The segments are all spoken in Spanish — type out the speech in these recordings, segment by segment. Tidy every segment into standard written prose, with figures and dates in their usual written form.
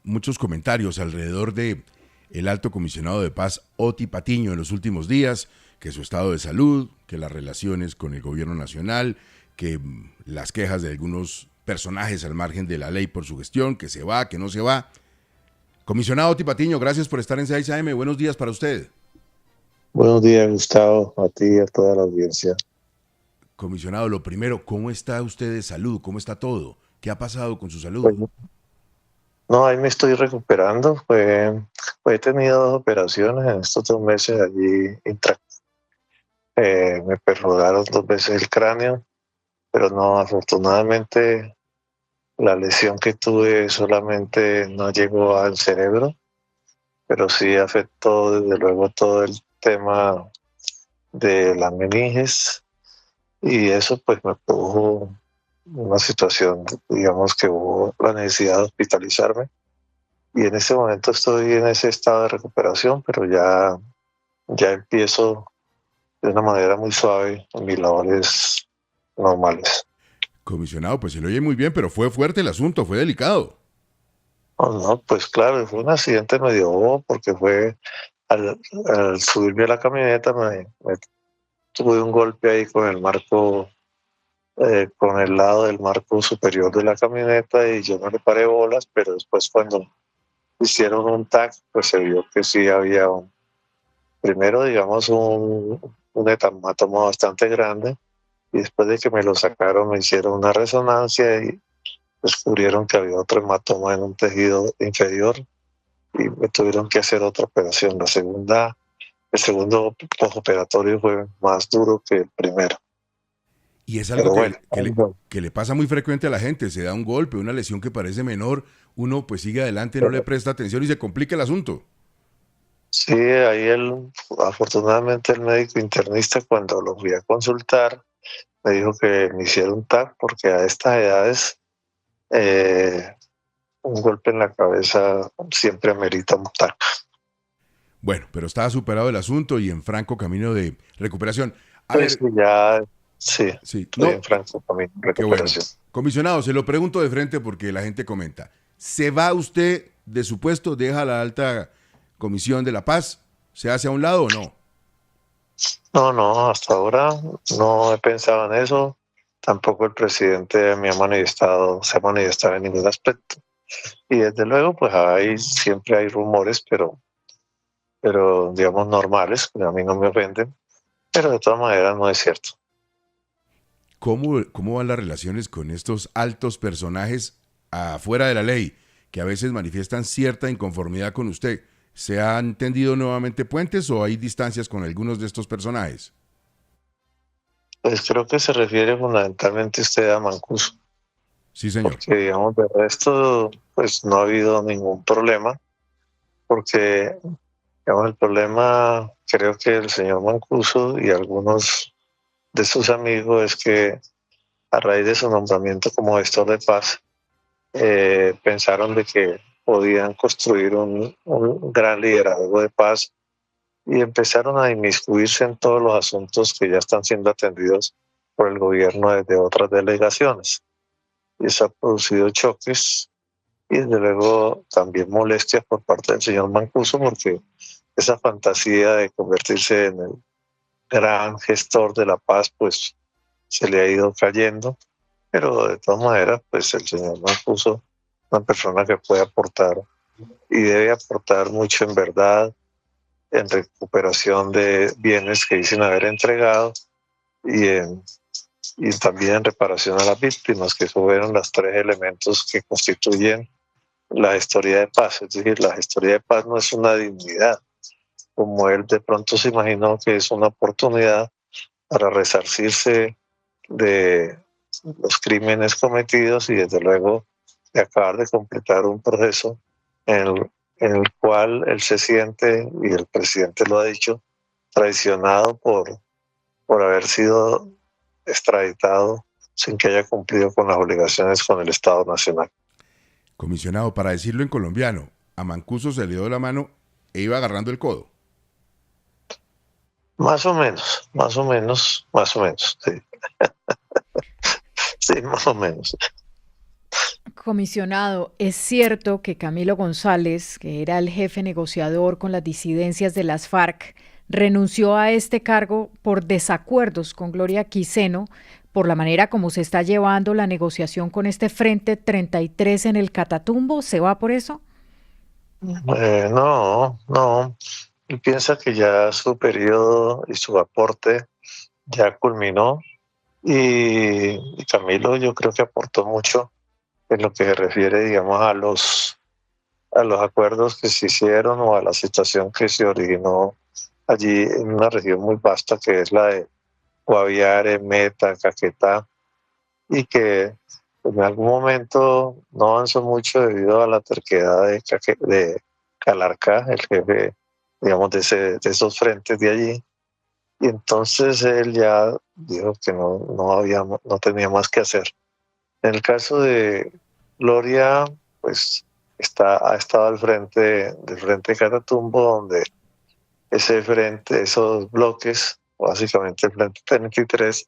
muchos comentarios alrededor de el alto comisionado de paz Oti Patiño en los últimos días, que su estado de salud, que las relaciones con el gobierno nacional, que las quejas de algunos personajes al margen de la ley por su gestión, que se va, que no se va. Comisionado Oti Patiño, gracias por estar en 6 AM. Buenos días para usted. Buenos días, Gustavo, a ti y a toda la audiencia. Comisionado, lo primero, ¿cómo está usted de salud? ¿Cómo está todo? ¿Qué ha pasado con su salud? Pues, no, ahí me estoy recuperando. He tenido 2 operaciones en estos 2 meses allí. Me perforaron 2 veces el cráneo, pero no, afortunadamente la lesión que tuve solamente no llegó al cerebro, pero sí afectó desde luego todo el tema de las meninges y eso pues me produjo una situación, digamos que hubo la necesidad de hospitalizarme y en este momento estoy en ese estado de recuperación, pero ya empiezo de una manera muy suave en mis labores normales. Comisionado, pues se lo oye muy bien, pero fue fuerte el asunto, fue delicado. No, pues claro, fue un accidente medio bobo porque fue al subirme a la camioneta me tuve un golpe ahí con el marco, con el lado del marco superior de la camioneta y yo no le paré bolas, pero después cuando hicieron un TAC, pues se vio que sí había primero, digamos, un hematoma bastante grande y después de que me lo sacaron me hicieron una resonancia y descubrieron que había otro hematoma en un tejido inferior y me tuvieron que hacer otra operación. El segundo postoperatorio fue más duro que el primero. Y es algo Pero bueno, que le pasa muy frecuente a la gente, se da un golpe, una lesión que parece menor, uno pues sigue adelante, no le presta atención y se complica el asunto. sí, afortunadamente el médico internista cuando lo fui a consultar me dijo que me hiciera un TAC porque a estas edades eh, un golpe en la cabeza siempre amerita un TAC. Bueno, pero está superado el asunto y en franco camino de recuperación. A Pues ver, sí, sí, estoy no, en franco camino de qué bueno. recuperación. Comisionado, se lo pregunto de frente porque la gente comenta. ¿Se va usted de su puesto, deja la alta comisión de la paz? ¿Se hace a un lado o no? No, hasta ahora no he pensado en eso. Tampoco el presidente se ha manifestado en ningún aspecto. Y desde luego, pues siempre hay rumores, pero digamos normales, que a mí no me ofenden, pero de todas maneras no es cierto. ¿Cómo van las relaciones con estos altos personajes afuera de la ley que a veces manifiestan cierta inconformidad con usted? ¿Se han tendido nuevamente puentes o hay distancias con algunos de estos personajes? Pues creo que se refiere fundamentalmente usted a Mancuso, Sí, señor. porque digamos de resto, pues no ha habido ningún problema, porque digamos el problema creo que el señor Mancuso y algunos de sus amigos es que a raíz de su nombramiento como gestor de paz, pensaron de que podían construir un gran liderazgo de paz y empezaron a inmiscuirse en todos los asuntos que ya están siendo atendidos por el gobierno desde otras delegaciones. Y eso ha producido choques y desde luego también molestias por parte del señor Mancuso porque esa fantasía de convertirse en el gran gestor de la paz pues se le ha ido cayendo, pero de todas maneras pues el señor Mancuso es una persona que puede aportar y debe aportar mucho en verdad, en recuperación de bienes que dicen haber entregado y, y también en reparación a las víctimas, que fueron los 3 elementos que constituyen la gestoría de paz. Es decir, la gestoría de paz no es una dignidad, como él de pronto se imaginó que es una oportunidad para resarcirse de los crímenes cometidos y desde luego de acabar de completar un proceso en el cual él se siente, y el presidente lo ha dicho, traicionado por haber sido extraditado sin que haya cumplido con las obligaciones con el Estado Nacional. Comisionado, para decirlo en colombiano, a Mancuso se le dio la mano e iba agarrando el codo. Más o menos, sí, sí, más o menos. Comisionado, es cierto que Camilo González, que era el jefe negociador con las disidencias de las FARC, renunció a este cargo por desacuerdos con Gloria Quiseno por la manera como se está llevando la negociación con este Frente 33 en el Catatumbo. ¿Se va por eso? No, no. Él piensa que ya su periodo y su aporte ya culminó y Camilo yo creo que aportó mucho en lo que se refiere, digamos, a los acuerdos que se hicieron o a la situación que se originó allí en una región muy vasta que es la de Guaviare, Meta, Caquetá, y que en algún momento no avanzó mucho debido a la terquedad de Calarca, el jefe, digamos, de esos frentes de allí. Y entonces él ya dijo que no tenía más que hacer. En el caso de Gloria, pues ha estado al frente del Frente Catatumbo, donde ese frente, esos bloques, básicamente el Frente 33,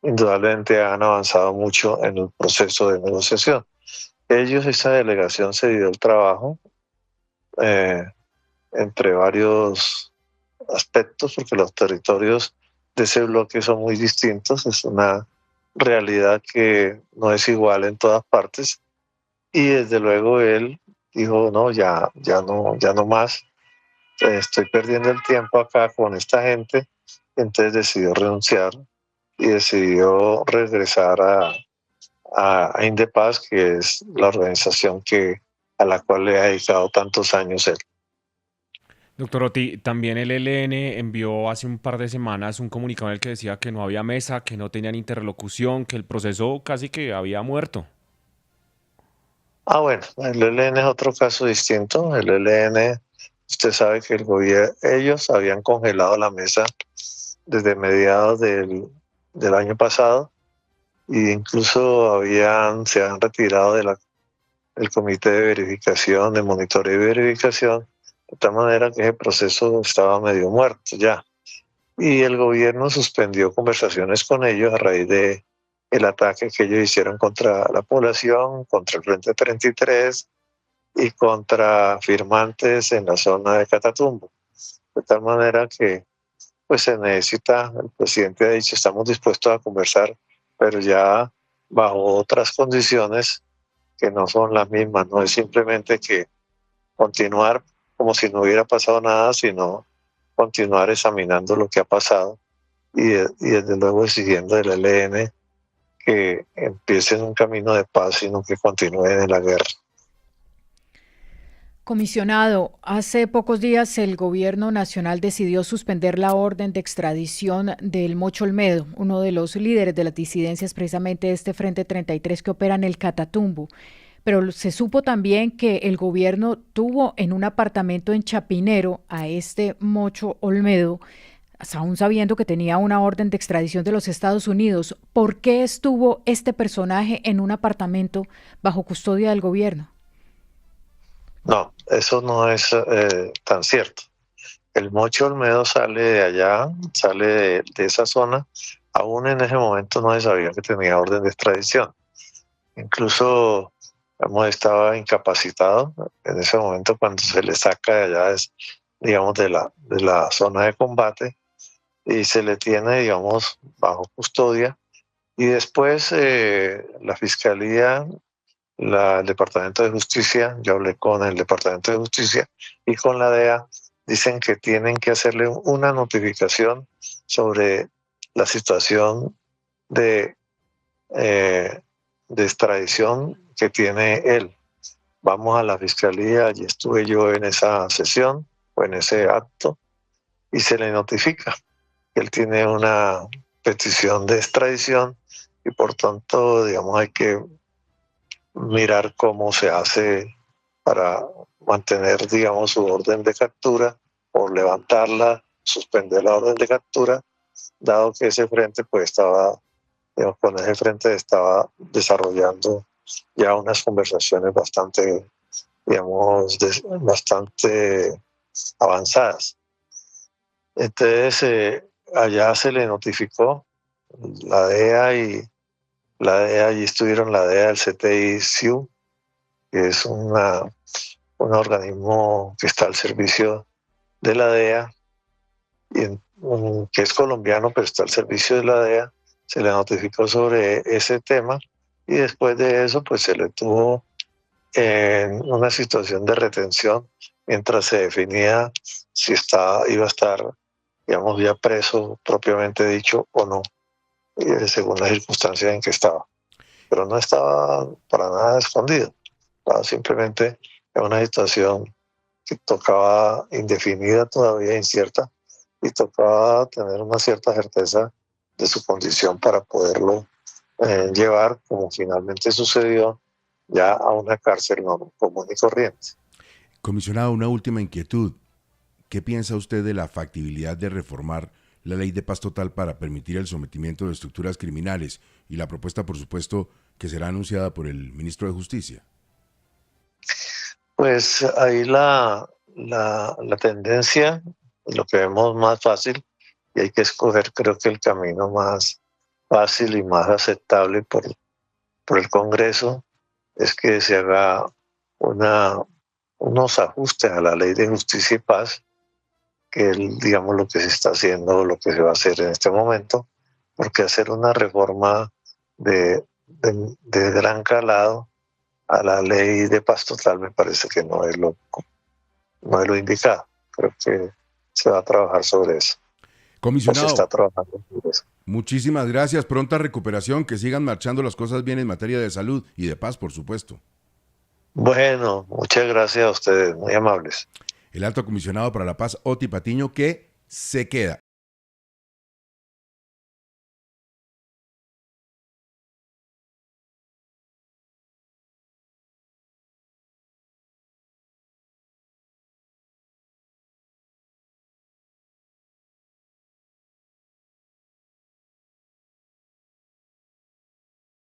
indudablemente han avanzado mucho en el proceso de negociación. Esa delegación se dio el trabajo eh, entre varios aspectos, porque los territorios de ese bloque son muy distintos, es una realidad que no es igual en todas partes, y desde luego él dijo, no, ya no más, estoy perdiendo el tiempo acá con esta gente, entonces decidió renunciar y decidió regresar a Indepaz, que es la organización a la cual le ha dedicado tantos años él. Doctor Oti, también el ELN envió hace un par de semanas un comunicado en el que decía que no había mesa, que no tenían interlocución, que el proceso casi que había muerto. Bueno, el ELN es otro caso distinto. El ELN, usted sabe que ellos habían congelado la mesa desde mediados del año pasado e incluso se han retirado del comité de verificación, de monitoreo y verificación, de tal manera que ese proceso estaba medio muerto ya. Y el gobierno suspendió conversaciones con ellos a raíz de el ataque que ellos hicieron contra la población, contra el Frente 33 y contra firmantes en la zona de Catatumbo. De tal manera que pues se necesita, el presidente ha dicho, estamos dispuestos a conversar, pero ya bajo otras condiciones que no son las mismas, no es simplemente que continuar como si no hubiera pasado nada, sino continuar examinando lo que ha pasado y desde luego exigiendo del ELN que empiecen un camino de paz y no que continúen en la guerra. Comisionado, hace pocos días el gobierno nacional decidió suspender la orden de extradición del Mocho Olmedo, uno de los líderes de las disidencias precisamente de este Frente 33 que opera en el Catatumbo. Pero se supo también que el gobierno tuvo en un apartamento en Chapinero a este Mocho Olmedo, aún sabiendo que tenía una orden de extradición de los Estados Unidos. ¿Por qué estuvo este personaje en un apartamento bajo custodia del gobierno? No, eso no es tan cierto. El Mocho Olmedo sale de allá, sale de esa zona. Aún en ese momento no se sabía que tenía orden de extradición. Incluso estaba incapacitado en ese momento cuando se le saca de allá, digamos, de la zona de combate y se le tiene, digamos, bajo custodia. Y después la Fiscalía, el Departamento de Justicia, yo hablé con el Departamento de Justicia y con la DEA, dicen que tienen que hacerle una notificación sobre la situación de extradición que tiene él. Vamos a la Fiscalía, allí estuve yo en esa sesión o en ese acto y se le notifica que él tiene una petición de extradición y por tanto, digamos, hay que mirar cómo se hace para mantener, digamos, su orden de captura o levantarla, suspender la orden de captura, dado que ese frente pues estaba, digamos, con ese frente estaba desarrollando ya unas conversaciones bastante, digamos, bastante avanzadas. Entonces, allá se le notificó la DEA y allí estuvieron la DEA, el CTI, CIU, que es un organismo que está al servicio de la DEA, que es colombiano, pero está al servicio de la DEA. Se le notificó sobre ese tema y después de eso pues se le tuvo en una situación de retención mientras se definía si iba a estar, digamos, ya preso propiamente dicho o no, según las circunstancias en que estaba. Pero no estaba para nada escondido, estaba simplemente en una situación que tocaba indefinida, todavía incierta, y tocaba tener una cierta certeza de su condición para poderlo llevar, como finalmente sucedió, ya a una cárcel común y corriente. Comisionado, una última inquietud. ¿Qué piensa usted de la factibilidad de reformar la ley de paz total para permitir el sometimiento de estructuras criminales y la propuesta, por supuesto, que será anunciada por el ministro de Justicia? Pues ahí la tendencia, lo que vemos más fácil, y hay que escoger creo que el camino más fácil y más aceptable por el Congreso, es que se haga unos ajustes a la Ley de Justicia y Paz, que es, digamos, lo que se está haciendo, lo que se va a hacer en este momento, porque hacer una reforma de gran calado a la Ley de Paz Total me parece que no es lo indicado. Creo que se va a trabajar sobre eso. Comisionado, se está trabajando sobre eso. Muchísimas gracias, pronta recuperación, que sigan marchando las cosas bien en materia de salud y de paz, por supuesto. Bueno, muchas gracias a ustedes, muy amables. El alto comisionado para la paz, Oti Patiño, que se queda.